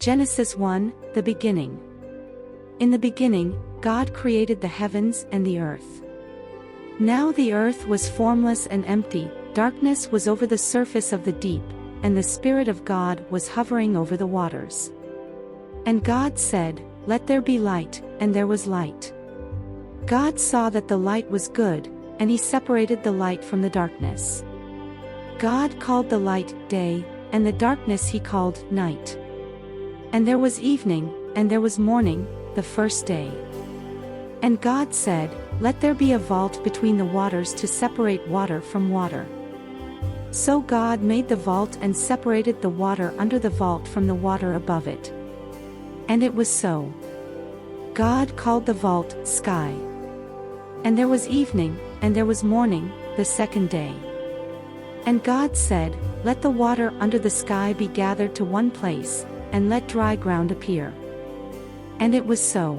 Genesis 1, the beginning. In the beginning, God created the heavens and the earth. Now the earth was formless and empty, darkness was over the surface of the deep, and the Spirit of God was hovering over the waters. And God said, "Let there be light," and there was light. God saw that the light was good, and he separated the light from the darkness. God called the light day, and the darkness he called night. And there was evening, and there was morning, the first day. And God said, "Let there be a vault between the waters to separate water from water." So God made the vault and separated the water under the vault from the water above it. And it was so. God called the vault sky. And there was evening, and there was morning, the second day. And God said, "Let the water under the sky be gathered to one place, and let dry ground appear." And it was so.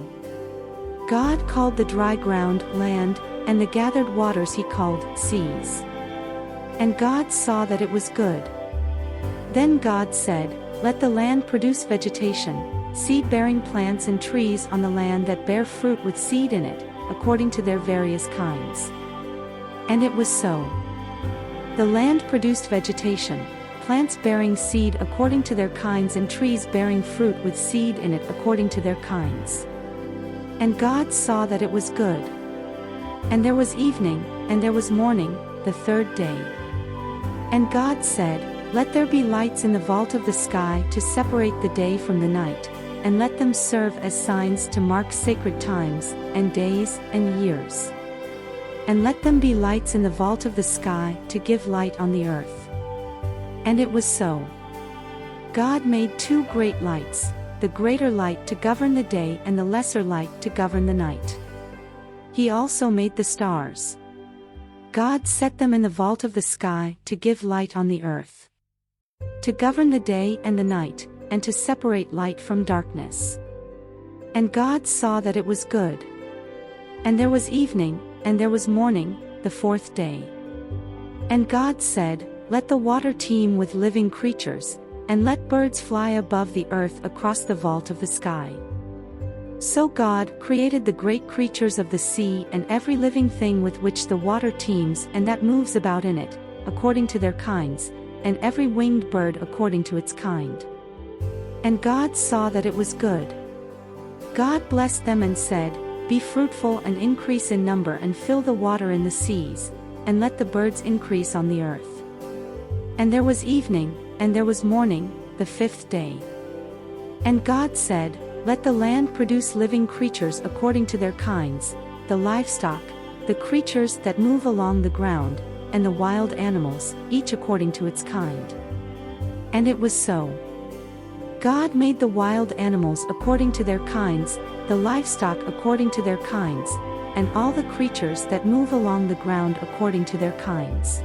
God called the dry ground land, and the gathered waters he called seas. And God saw that it was good. Then God said, "Let the land produce vegetation, seed-bearing plants and trees on the land that bear fruit with seed in it, according to their various kinds." And it was so. The land produced vegetation, plants bearing seed according to their kinds and trees bearing fruit with seed in it according to their kinds. And God saw that it was good. And there was evening, and there was morning, the third day. And God said, "Let there be lights in the vault of the sky to separate the day from the night, and let them serve as signs to mark sacred times, and days, and years. And let them be lights in the vault of the sky to give light on the earth." And it was so. God made two great lights, the greater light to govern the day and the lesser light to govern the night. He also made the stars. God set them in the vault of the sky to give light on the earth, to govern the day and the night, and to separate light from darkness. And God saw that it was good. And there was evening, and there was morning, the fourth day. And God said, "Let the water teem with living creatures, and let birds fly above the earth across the vault of the sky." So God created the great creatures of the sea and every living thing with which the water teems and that moves about in it, according to their kinds, and every winged bird according to its kind. And God saw that it was good. God blessed them and said, "Be fruitful and increase in number and fill the water in the seas, and let the birds increase on the earth." And there was evening, and there was morning, the fifth day. And God said, "Let the land produce living creatures according to their kinds, the livestock, the creatures that move along the ground, and the wild animals, each according to its kind." And it was so. God made the wild animals according to their kinds, the livestock according to their kinds, and all the creatures that move along the ground according to their kinds.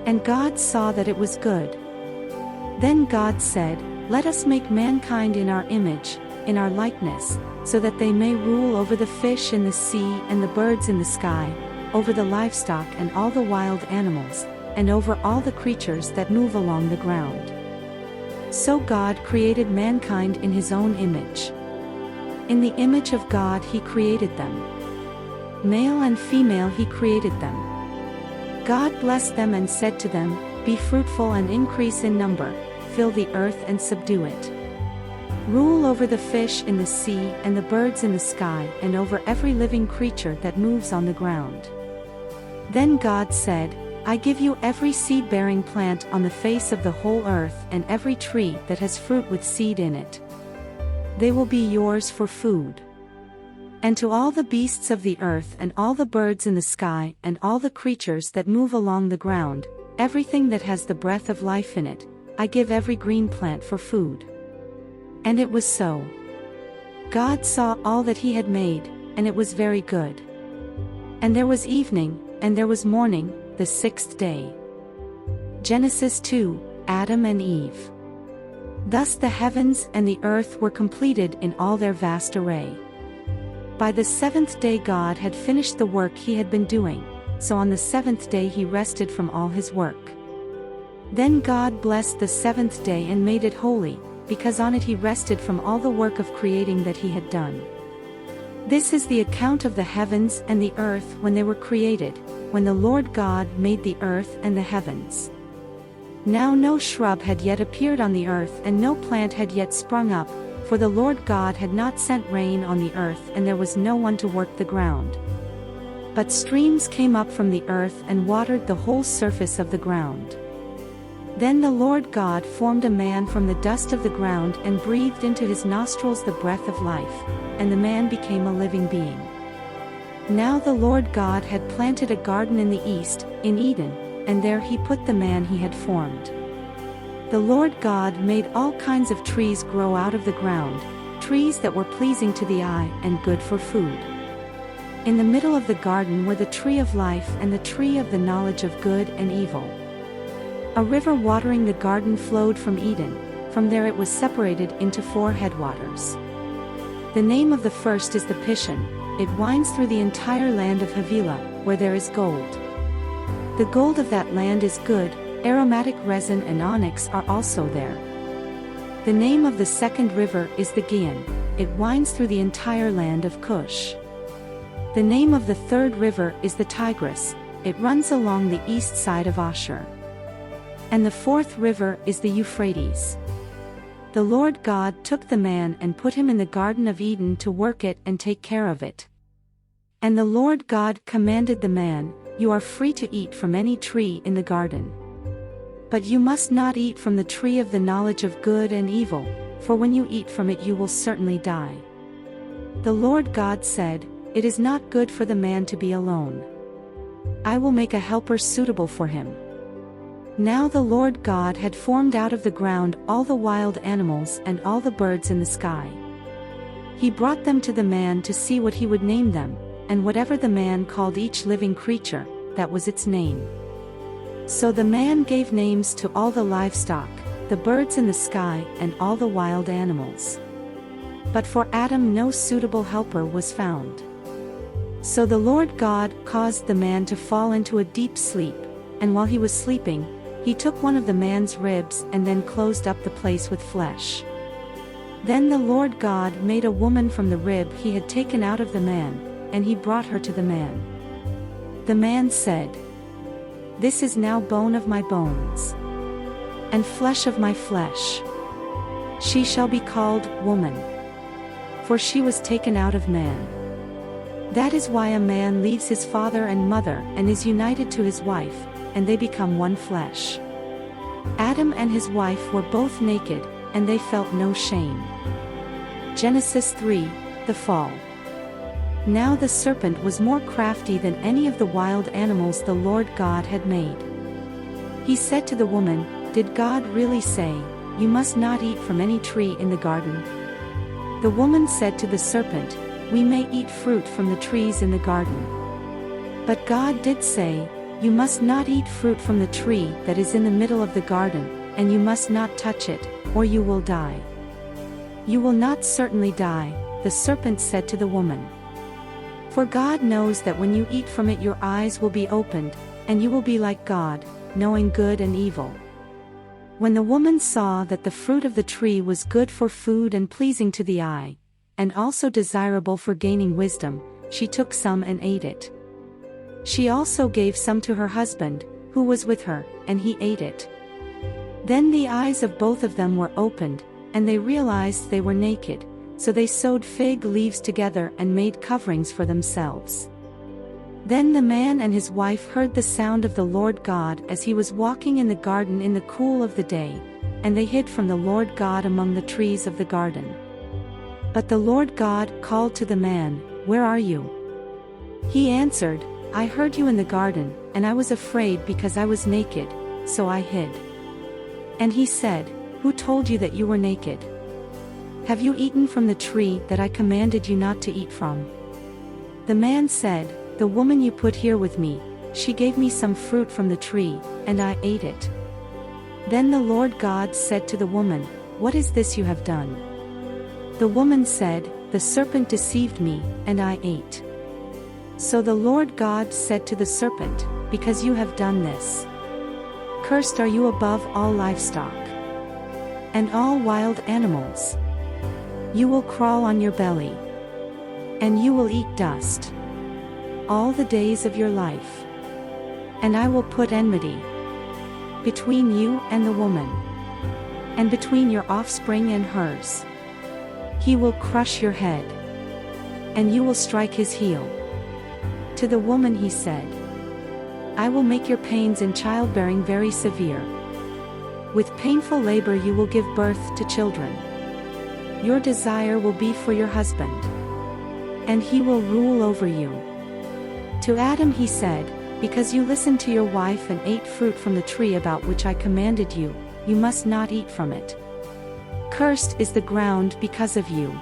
And God saw that it was good. Then God said, "Let us make mankind in our image, in our likeness, so that they may rule over the fish in the sea and the birds in the sky, over the livestock and all the wild animals, and over all the creatures that move along the ground." So God created mankind in his own image. In the image of God he created them. Male and female he created them. God blessed them and said to them, "Be fruitful and increase in number, fill the earth and subdue it. Rule over the fish in the sea and the birds in the sky and over every living creature that moves on the ground." Then God said, "I give you every seed-bearing plant on the face of the whole earth and every tree that has fruit with seed in it. They will be yours for food. And to all the beasts of the earth and all the birds in the sky and all the creatures that move along the ground, everything that has the breath of life in it, I give every green plant for food." And it was so. God saw all that he had made, and it was very good. And there was evening, and there was morning, the sixth day. Genesis 2, Adam and Eve. Thus the heavens and the earth were completed in all their vast array. By the seventh day God had finished the work he had been doing, so on the seventh day he rested from all his work. Then God blessed the seventh day and made it holy, because on it he rested from all the work of creating that he had done. This is the account of the heavens and the earth when they were created, when the Lord God made the earth and the heavens. Now no shrub had yet appeared on the earth and no plant had yet sprung up, for the Lord God had not sent rain on the earth and there was no one to work the ground. But streams came up from the earth and watered the whole surface of the ground. Then the Lord God formed a man from the dust of the ground and breathed into his nostrils the breath of life, and the man became a living being. Now the Lord God had planted a garden in the east, in Eden, and there he put the man he had formed. The Lord God made all kinds of trees grow out of the ground, trees that were pleasing to the eye and good for food. In the middle of the garden were the tree of life and the tree of the knowledge of good and evil. A river watering the garden flowed from Eden, from there it was separated into 4 headwaters. The name of the first is the Pishon, it winds through the entire land of Havilah, where there is gold. The gold of that land is good, aromatic resin and onyx are also there. The name of the second river is the Gihon, it winds through the entire land of Cush. The name of the third river is the Tigris, it runs along the east side of Ashur. And the fourth river is the Euphrates. The Lord God took the man and put him in the Garden of Eden to work it and take care of it. And the Lord God commanded the man, "You are free to eat from any tree in the garden. But you must not eat from the tree of the knowledge of good and evil, for when you eat from it you will certainly die." The Lord God said, "It is not good for the man to be alone. I will make a helper suitable for him." Now the Lord God had formed out of the ground all the wild animals and all the birds in the sky. He brought them to the man to see what he would name them, and whatever the man called each living creature, that was its name. So the man gave names to all the livestock, the birds in the sky and all the wild animals. But for Adam no suitable helper was found. So the Lord God caused the man to fall into a deep sleep, and while he was sleeping, he took one of the man's ribs and then closed up the place with flesh. Then the Lord God made a woman from the rib he had taken out of the man, and he brought her to the man. The man said, "This is now bone of my bones, and flesh of my flesh. She shall be called woman, for she was taken out of man. That is why a man leaves his father and mother and is united to his wife, and they become one flesh." Adam and his wife were both naked, and they felt no shame. Genesis 3, the fall. Now the serpent was more crafty than any of the wild animals the Lord God had made. He said to the woman, "Did God really say, 'You must not eat from any tree in the garden'?" The woman said to the serpent, "We may eat fruit from the trees in the garden. But God did say, 'You must not eat fruit from the tree that is in the middle of the garden, and you must not touch it, or you will die.'" "You will not certainly die," the serpent said to the woman. "For God knows that when you eat from it your eyes will be opened, and you will be like God, knowing good and evil." When the woman saw that the fruit of the tree was good for food and pleasing to the eye, and also desirable for gaining wisdom, she took some and ate it. She also gave some to her husband, who was with her, and he ate it. Then the eyes of both of them were opened, and they realized they were naked, so they sewed fig leaves together and made coverings for themselves. Then the man and his wife heard the sound of the Lord God as he was walking in the garden in the cool of the day, and they hid from the Lord God among the trees of the garden. But the Lord God called to the man, "Where are you?" He answered, "I heard you in the garden, and I was afraid because I was naked, so I hid." And he said, "Who told you that you were naked? Have you eaten from the tree that I commanded you not to eat from?" The man said, "The woman you put here with me, she gave me some fruit from the tree, and I ate it." Then the Lord God said to the woman, "What is this you have done?" The woman said, "The serpent deceived me, and I ate." So the Lord God said to the serpent, "Because you have done this, cursed are you above all livestock, and all wild animals. You will crawl on your belly, and you will eat dust all the days of your life. And I will put enmity between you and the woman, and between your offspring and hers. He will crush your head, and you will strike his heel. To the woman he said, I will make your pains in childbearing very severe. With painful labor you will give birth to children. Your desire will be for your husband, and he will rule over you. To Adam he said, because you listened to your wife and ate fruit from the tree about which I commanded you, you must not eat from it. Cursed is the ground because of you.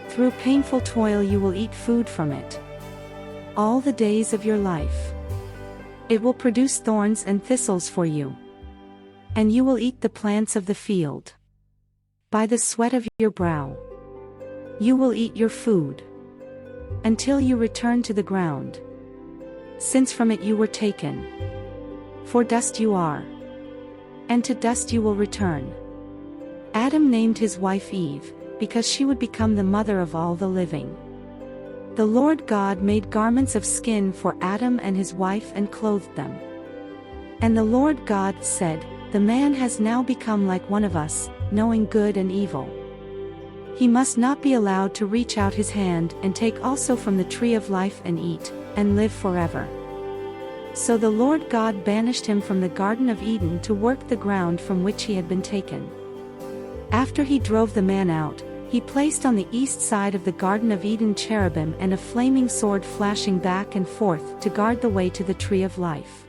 Through painful toil you will eat food from it all the days of your life. It will produce thorns and thistles for you, and you will eat the plants of the field. By the sweat of your brow you will eat your food, until you return to the ground, since from it you were taken. For dust you are, and to dust you will return. Adam named his wife Eve, because she would become the mother of all the living. The Lord God made garments of skin for Adam and his wife and clothed them. And the Lord God said, the man has now become like one of us, knowing good and evil. He must not be allowed to reach out his hand and take also from the tree of life and eat, and live forever. So the Lord God banished him from the Garden of Eden to work the ground from which he had been taken. After he drove the man out, he placed on the east side of the Garden of Eden cherubim and a flaming sword flashing back and forth to guard the way to the tree of life.